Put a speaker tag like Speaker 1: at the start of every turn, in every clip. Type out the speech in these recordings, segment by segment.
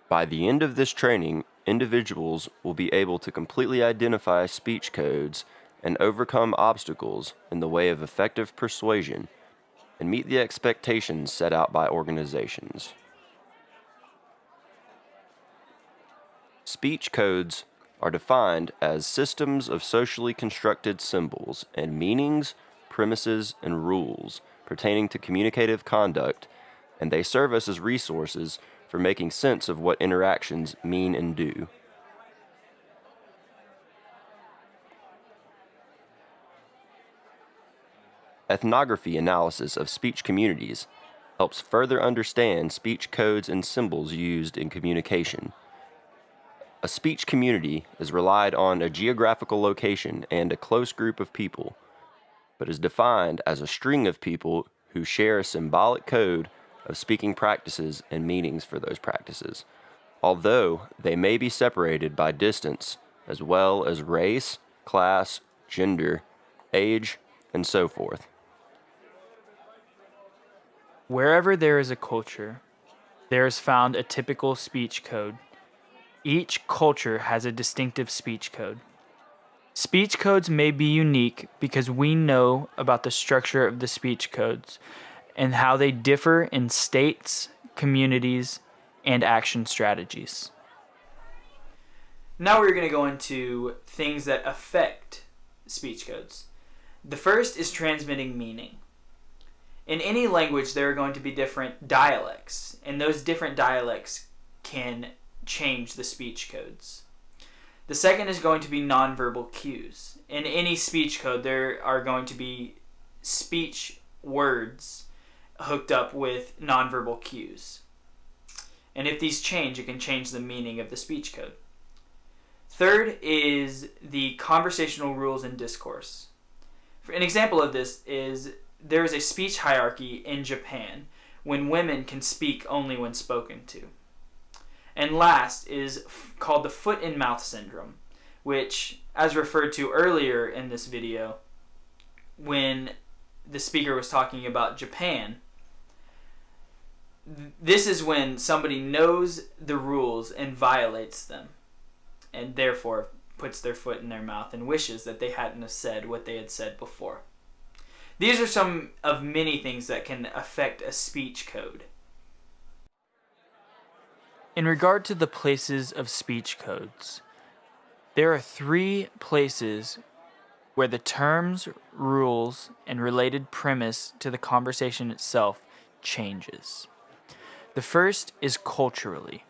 Speaker 1: By the end of this training, individuals will be able to completely identify speech codes and overcome obstacles in the way of effective persuasion and meet the expectations set out by organizations. Speech codes are defined as systems of socially constructed symbols and meanings, premises, and rules pertaining to communicative conduct, and they serve us as resources for making sense of what interactions mean and do. Ethnography analysis of speech communities helps further understand speech codes and symbols used in communication. A speech community is relied on a geographical location and a close group of people, but is defined as a string of people who share a symbolic code of speaking practices and meanings for those practices, although they may be separated by distance as well as race, class, gender, age, and so forth.
Speaker 2: Wherever there is a culture, there is found a typical speech code. Each culture has a distinctive speech code. Speech codes may be unique because we know about the structure of the speech codes and how they differ in states, communities, and action strategies. Now we're going to go into things that affect speech codes. The first is transmitting meaning. In any language, there are going to be different dialects, and those different dialects can change the speech codes. The second is going to be nonverbal cues. In any speech code, there are going to be speech words hooked up with nonverbal cues. And if these change, it can change the meaning of the speech code. Third is the conversational rules and discourse. An example of this is there is a speech hierarchy in Japan when women can speak only when spoken to. And last is called the foot and mouth syndrome, which, as referred to earlier in this video, when the speaker was talking about Japan, this is when somebody knows the rules and violates them, and therefore puts their foot in their mouth and wishes that they hadn't have said what they had said before. These are some of many things that can affect a speech code. In regard to the places of speech codes, there are 3 places where the terms, rules, and related premise to the conversation itself changes. The first is culturally.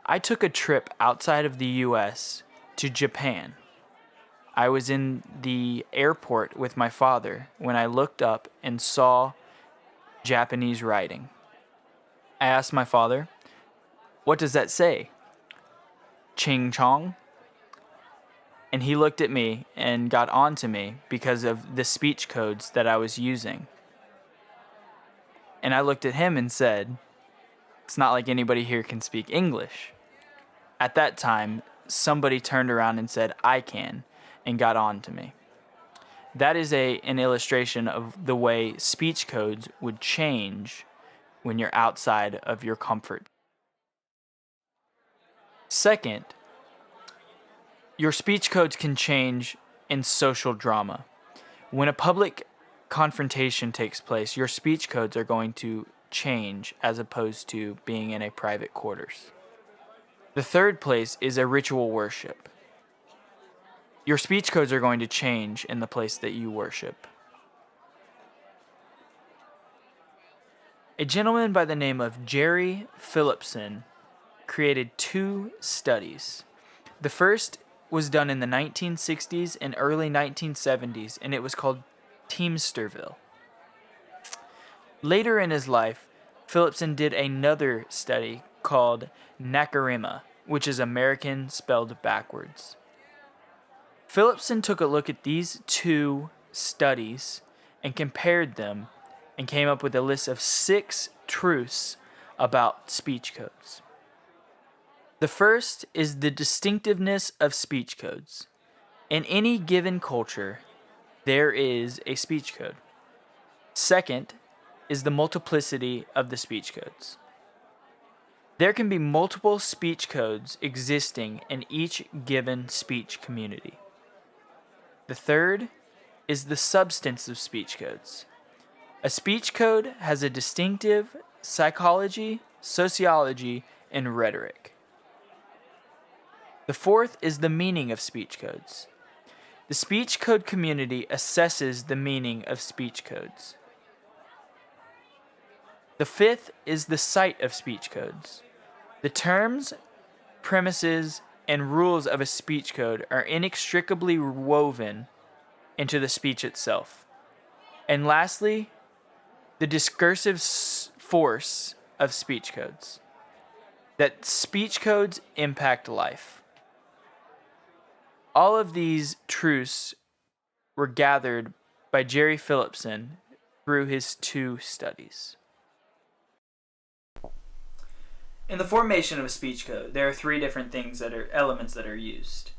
Speaker 2: I took a trip outside of the US to Japan. I was in the airport with my father when I looked up and saw Japanese writing. I asked my father, "What does that say?" "Ching chong?" And he looked at me and got on to me because of the speech codes that I was using. And I looked at him and said, "It's not like anybody here can speak English." At that time, somebody turned around and said, "I can," and got on to me. That is an illustration of the way speech codes would change when you're outside of your comfort. Second, your speech codes can change in social drama. When a public confrontation takes place, your speech codes are going to change as opposed to being in a private quarters. The third place is a ritual worship. Your speech codes are going to change in the place that you worship. A gentleman by the name of Jerry Philipson created 2 studies. The first was done in the 1960s and early 1970s, and it was called Teamsterville. Later in his life, Philipson did another study called Nakarima, which is American spelled backwards. Philipson took a look at these 2 studies and compared them and came up with a list of 6 truths about speech codes. The first is the distinctiveness of speech codes. In any given culture, there is a speech code. Second is the multiplicity of the speech codes. There can be multiple speech codes existing in each given speech community. The third is the substance of speech codes. A speech code has a distinctive psychology, sociology, and rhetoric. The fourth is the meaning of speech codes. The speech code community assesses the meaning of speech codes. The fifth is the site of speech codes. The terms, premises, and rules of a speech code are inextricably woven into the speech itself. And lastly, the discursive force of speech codes. That speech codes impact life. All of these truths were gathered by Jerry Philipson through his 2 studies. In the formation of a speech code, there are 3 different elements that are used.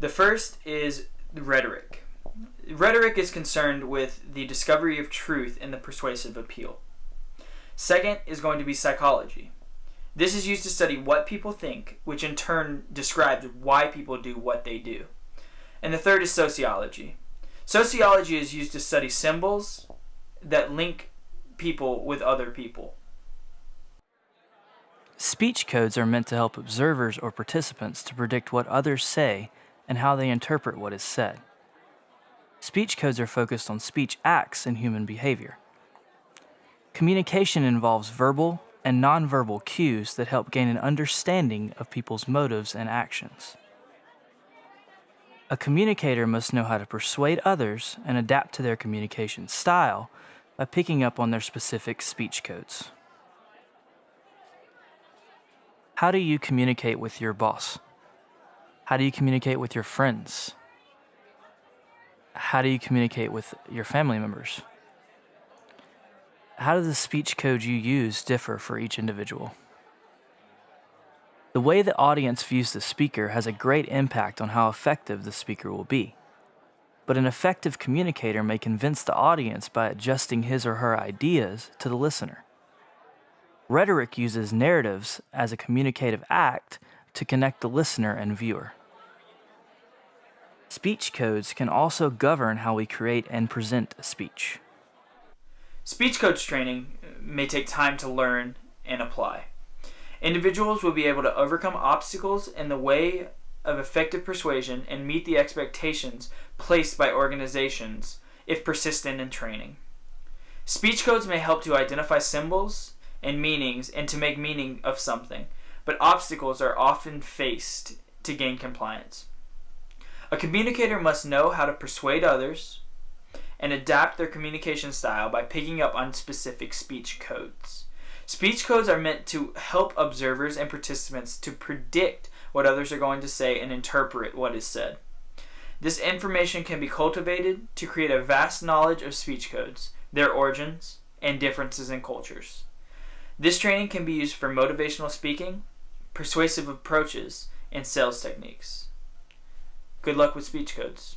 Speaker 2: The first is rhetoric. Rhetoric is concerned with the discovery of truth and the persuasive appeal. Second is going to be psychology. This is used to study what people think, which in turn describes why people do what they do. And the third is sociology. Sociology is used to study symbols that link people with other people.
Speaker 3: Speech codes are meant to help observers or participants to predict what others say and how they interpret what is said. Speech codes are focused on speech acts and human behavior. Communication involves verbal and nonverbal cues that help gain an understanding of people's motives and actions. A communicator must know how to persuade others and adapt to their communication style by picking up on their specific speech codes. How do you communicate with your boss? How do you communicate with your friends? How do you communicate with your family members? How do the speech codes you use differ for each individual? The way the audience views the speaker has a great impact on how effective the speaker will be. But an effective communicator may convince the audience by adjusting his or her ideas to the listener. Rhetoric uses narratives as a communicative act to connect the listener and viewer. Speech codes can also govern how we create and present a speech.
Speaker 2: Speech codes training may take time to learn and apply. Individuals will be able to overcome obstacles in the way of effective persuasion and meet the expectations placed by organizations if persistent in training. Speech codes may help to identify symbols and meanings and to make meaning of something, but obstacles are often faced to gain compliance. A communicator must know how to persuade others and adapt their communication style by picking up on specific speech codes. Speech codes are meant to help observers and participants to predict what others are going to say and interpret what is said. This information can be cultivated to create a vast knowledge of speech codes, their origins, and differences in cultures. This training can be used for motivational speaking, persuasive approaches, and sales techniques. Good luck with speech codes.